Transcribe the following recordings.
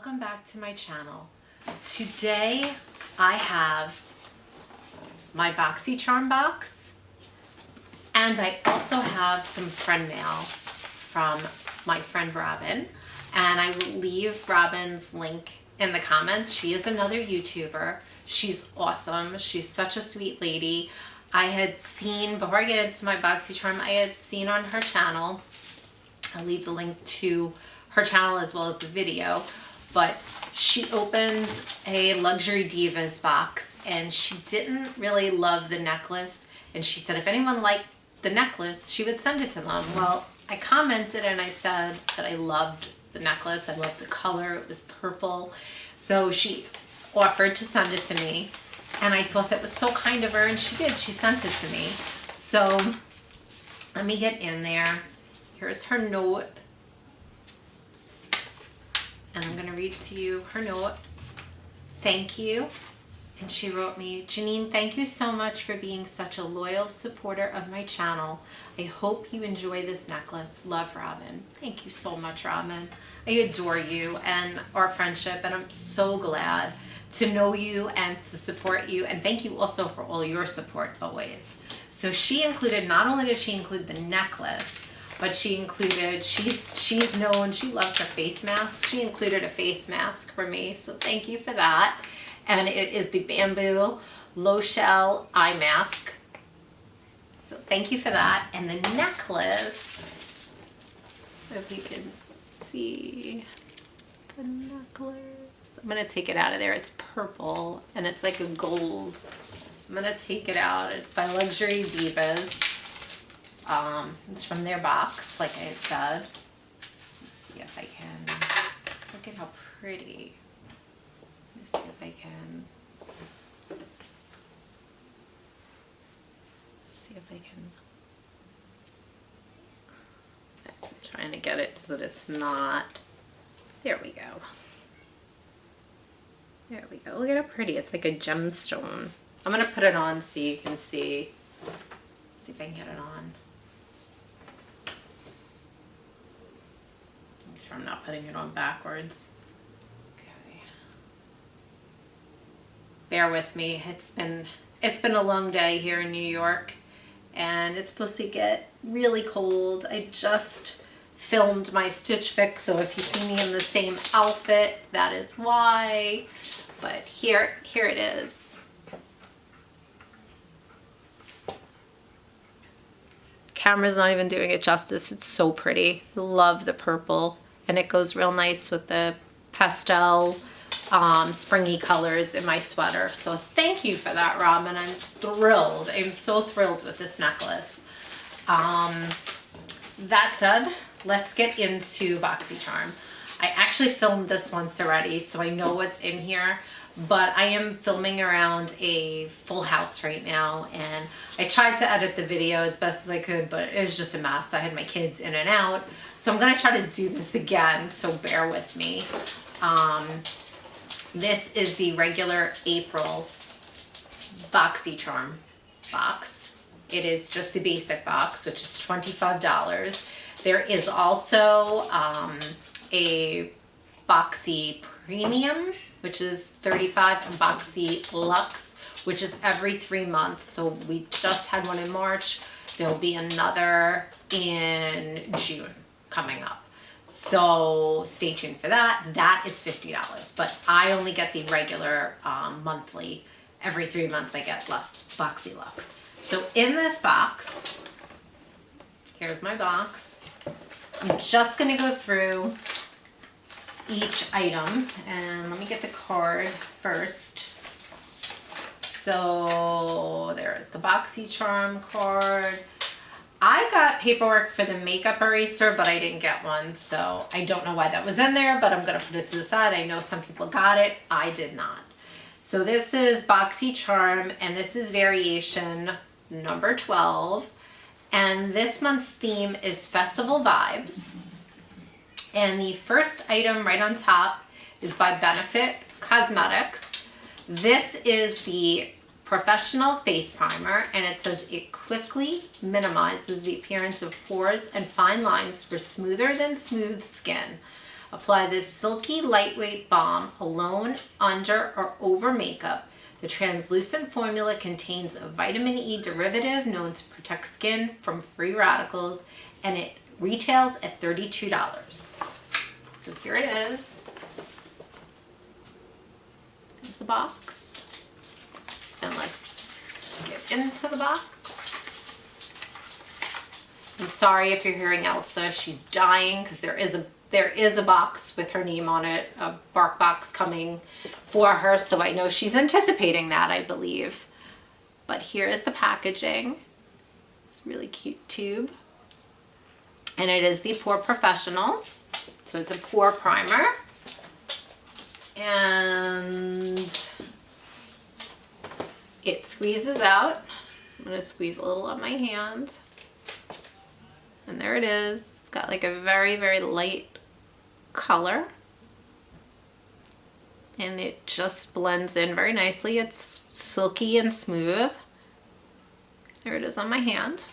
welcome back to my channel. Today I have my Boxycharm box, and I also have some friend mail from my friend Robin, and I will leave Robin's link in the comments. She is another YouTuber. She's awesome. She's such a sweet lady. I had seen, before I get into my Boxycharm, I had seen on her channel, I'll leave the link to her channel as well as the video, but she opened a Luxury Divas box and she didn't really love the necklace, and she said if anyone liked the necklace she would send it to them. Well, I commented and I said that I loved the necklace, I loved the color, it was purple, so she offered to send it to me, and I thought that was so kind of her, and she did. She sent it to me. So let me get in there. Here's her note, and I'm going to read to you her note. Thank you. And she wrote me, Janine, thank you so much for being such a loyal supporter of my channel. I hope you enjoy this necklace. Love, Robin. Thank you so much, Robin. I adore you and our friendship, and I'm so glad to know you and to support you, and thank you also for all your support always. So she included, not only did she include the necklace, but she included, she's known, she loves her face mask. She included a face mask for me, so thank you for that. And it is the bamboo low shell eye mask. So thank you for that. And the necklace, if you can see the necklace. I'm gonna take it out of there. It's purple and it's like a gold. I'm gonna take it out. It's by Luxury Divas. It's from their box, like I had said. Let's see if I can. Look at how pretty. Let me see if I can. See if I can. I'm trying to get it so that it's not. There we go. There we go. Look at how pretty. It's like a gemstone. I'm going to put it on so you can see. See if I can get it on. Make sure I'm not putting it on backwards. Okay. Bear with me. It's been a long day here in New York, and it's supposed to get really cold. I just filmed my Stitch Fix, so if you see me in the same outfit, that is why. But here it is. Camera's not even doing it justice. It's so pretty. Love the purple, and it goes real nice with the pastel springy colors in my sweater. So thank you for that, Robin. I'm thrilled. I'm so thrilled with this necklace. That said, let's get into Boxycharm. I actually filmed this once already, so I know what's in here, but I am filming around a full house right now, and I tried to edit the video as best as I could, but it was just a mess. I had my kids in and out, so I'm gonna try to do this again, so bear with me. This is the regular April Boxycharm box. It is just the basic box, which is $25. There is also a Boxy Premium, which is $35, and Boxy Luxe, which is every 3 months. So we just had one in March. There'll be another in June coming up. So stay tuned for that. That is $50, but I only get the regular monthly. Every 3 months I get Boxy Luxe. So in this box, here's my box. I'm just gonna go through each item, and let me get the card first. So there's the Boxycharm card. I got paperwork for the makeup eraser, but I didn't get one, so I don't know why that was in there, but I'm gonna put it to the side. I know some people got it. I did not. So this is Boxycharm, and this is variation number 12. And this month's theme is Festival Vibes. And the first item right on top is by Benefit Cosmetics. This is the Professional Face Primer, and it says it quickly minimizes the appearance of pores and fine lines for smoother than smooth skin. Apply this silky lightweight balm alone, under, or over makeup. The translucent formula contains a vitamin E derivative known to protect skin from free radicals, and it retails at $32. So here it is. Here's the box. And let's get into the box. I'm sorry if you're hearing Elsa. She's dying because there is a box with her name on it, a bark box coming for her. So I know she's anticipating that, I believe. But here is the packaging. It's a really cute tube. And it is the Pore Professional. So it's a pore primer. And it squeezes out. So I'm going to squeeze a little on my hand. And there it is. It's got like a very, very light color. And it just blends in very nicely. It's silky and smooth. There it is on my hand.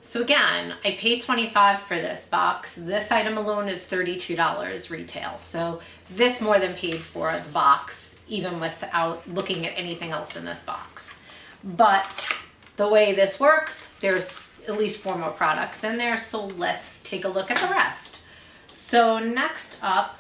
So again, I paid $25 for this box. This item alone is $32 retail. So this more than paid for the box, even without looking at anything else in this box. But the way this works, there's at least 4 more products in there. So let's take a look at the rest. So next up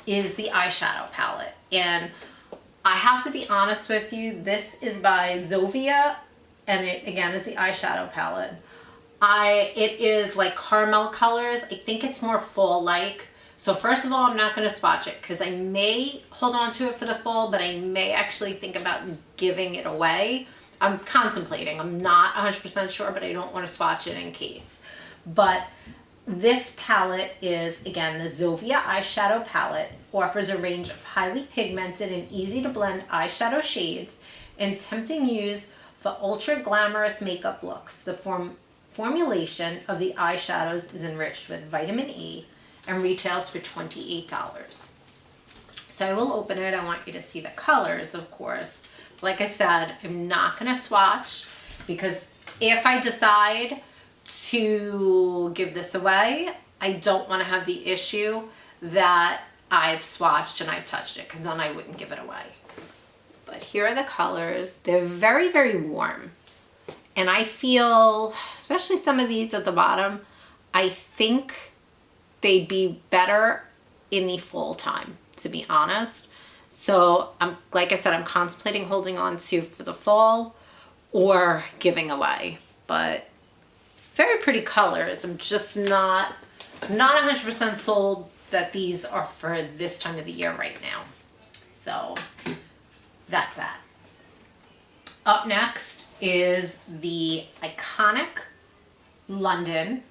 is the eyeshadow palette. And I have to be honest with you, this is by Zovia. And it again is the eyeshadow palette. It is like caramel colors. I think it's more fall-like. So first of all, I'm not going to swatch it because I may hold on to it for the fall, but I may actually think about giving it away. I'm contemplating. I'm not 100% sure, but I don't want to swatch it in case. But this palette is, again, the Zovia eyeshadow palette. Offers a range of highly pigmented and easy to blend eyeshadow shades and tempting use for ultra glamorous makeup looks. The formulation of the eyeshadows is enriched with vitamin E and retails for $28. So I will open it. I want you to see the colors, of course. Like I said, I'm not going to swatch because if I decide to give this away, I don't want to have the issue that I've swatched and I've touched it, because then I wouldn't give it away. But here are the colors. They're very, very warm. And I feel, especially some of these at the bottom, I think they'd be better in the fall time, to be honest. So like I said, I'm contemplating holding on to for the fall or giving away. But very pretty colors. I'm just not 100% sold that these are for this time of the year right now. So that's that. Up next is the iconic London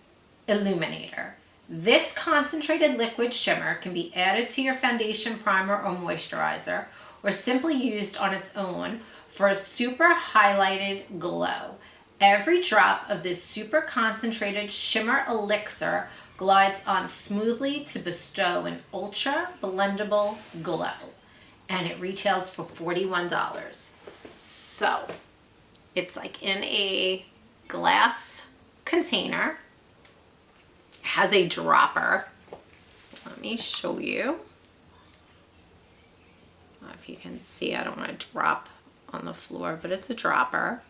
Illuminator. This concentrated liquid shimmer can be added to your foundation, primer, or moisturizer, or simply used on its own for a super highlighted glow. Every drop of this super concentrated shimmer elixir glides on smoothly to bestow an ultra blendable glow. And it retails for $41. So it's like in a glass container. It has a dropper. So let me show you. If you can see, I don't want to drop on the floor, but it's a dropper.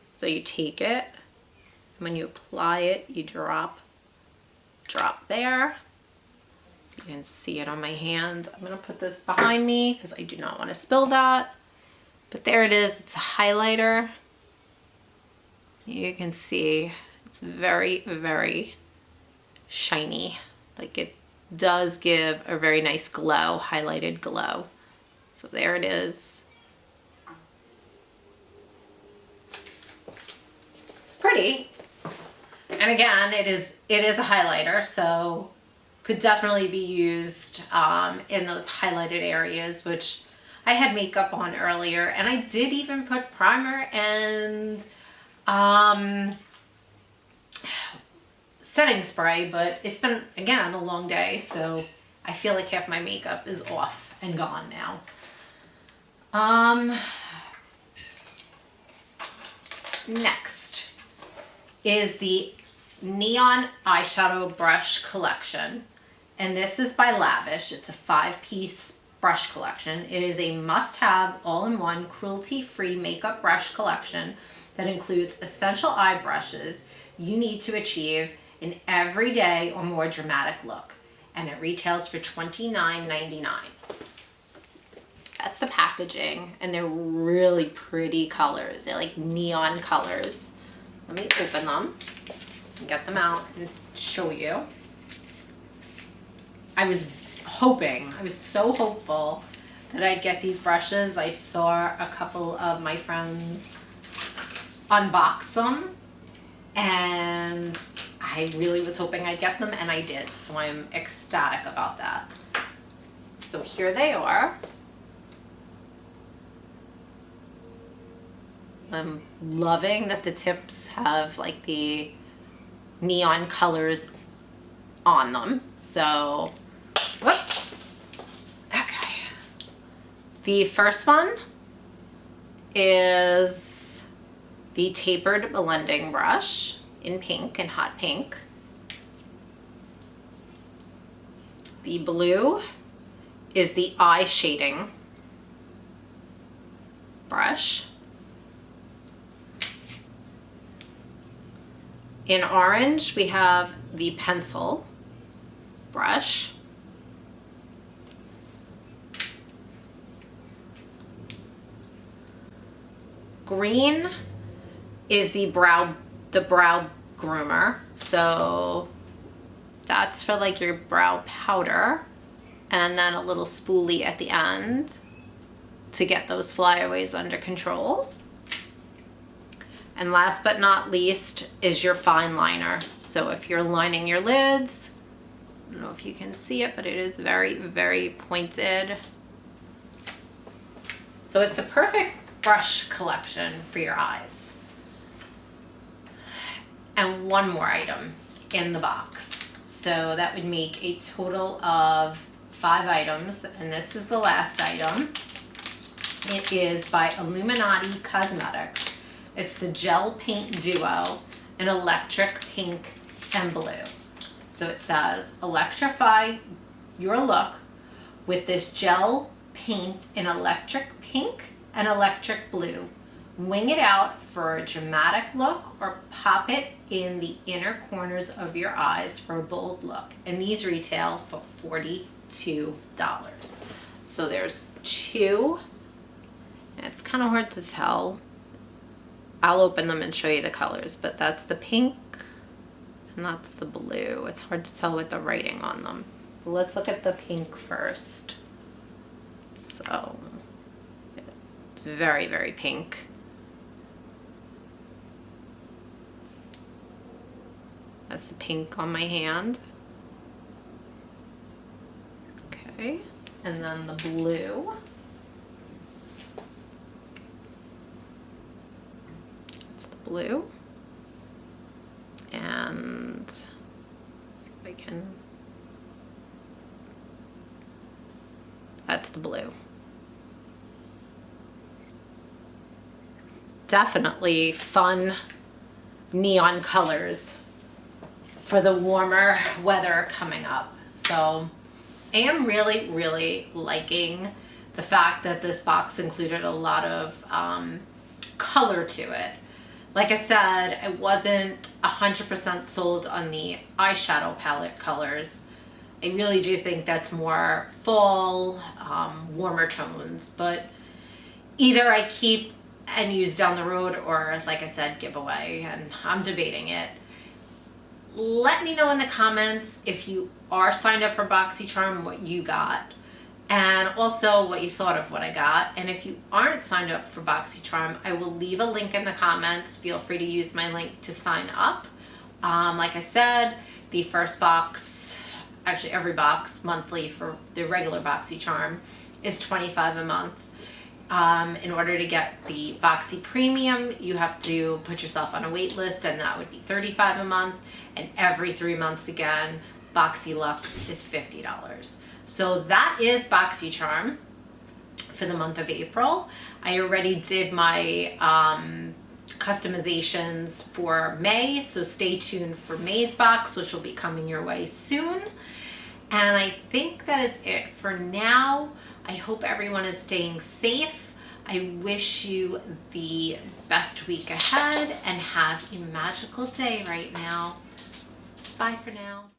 So you take it, and when you apply it, you drop there. You can see it on my hand. I'm going to put this behind me because I do not want to spill that. But there it is. It's a highlighter. You can see it's very, very shiny. Like it does give a very nice glow, highlighted glow. So there it is. It's pretty. And again, it is a highlighter, so could definitely be used in those highlighted areas, which I had makeup on earlier, and I did even put primer and setting spray, but it's been, again, a long day, so I feel like half my makeup is off and gone now. Next is the neon eyeshadow brush collection. And this is by Lavish. It's a 5-piece brush collection. It is a must-have, all-in-one, cruelty-free makeup brush collection that includes essential eye brushes you need to achieve an everyday or more dramatic look. And it retails for $29.99. So that's the packaging, and they're really pretty colors. They're like neon colors. Let me open them and get them out and show you. I was so hopeful that I'd get these brushes. I saw a couple of my friends unbox them, and I really was hoping I'd get them, and I did, so I'm ecstatic about that. So here they are. I'm loving that the tips have like the neon colors on them. So, whoop. Okay. The first one is the tapered blending brush in pink and hot pink. The blue is the eye shading brush. In orange, we have the pencil brush. Green is the brow groomer. So that's for like your brow powder, and then a little spoolie at the end to get those flyaways under control. And last but not least is your fine liner. So if you're lining your lids, I don't know if you can see it, but it is very, very pointed. So it's the perfect brush collection for your eyes. And one more item in the box. So that would make a total of 5 items, and this is the last item. It is by Illuminati Cosmetics. It's the Gel Paint Duo in electric pink and blue. So it says, electrify your look with this gel paint in electric pink and electric blue. Wing it out for a dramatic look or pop it in the inner corners of your eyes for a bold look. And these retail for $42. So there's 2. And it's kind of hard to tell. I'll open them and show you the colors, but that's the pink and that's the blue. It's hard to tell with the writing on them. But let's look at the pink first. So it's very, very pink. That's the pink on my hand. Okay, and then the blue. Blue, and see if I can, that's the blue. Definitely fun neon colors for the warmer weather coming up. So I am really, really liking the fact that this box included a lot of color to it. Like I said, I wasn't 100% sold on the eyeshadow palette colors. I really do think that's more fall, warmer tones, but either I keep and use down the road, or like I said, give away, and I'm debating it. Let me know in the comments if you are signed up for Boxycharm, what you got, and also what you thought of what I got. And if you aren't signed up for Boxycharm, I will leave a link in the comments. Feel free to use my link to sign up. Like I said, the first box, actually every box monthly for the regular Boxycharm is $25 a month. In order to get the Boxy Premium, you have to put yourself on a wait list, and that would be $35 a month. And every 3 months again, Boxy Luxe is $50. So that is Boxycharm for the month of April. I already did my customizations for May, so stay tuned for May's box, which will be coming your way soon. And I think that is it for now. I hope everyone is staying safe. I wish you the best week ahead and have a magical day right now. Bye for now.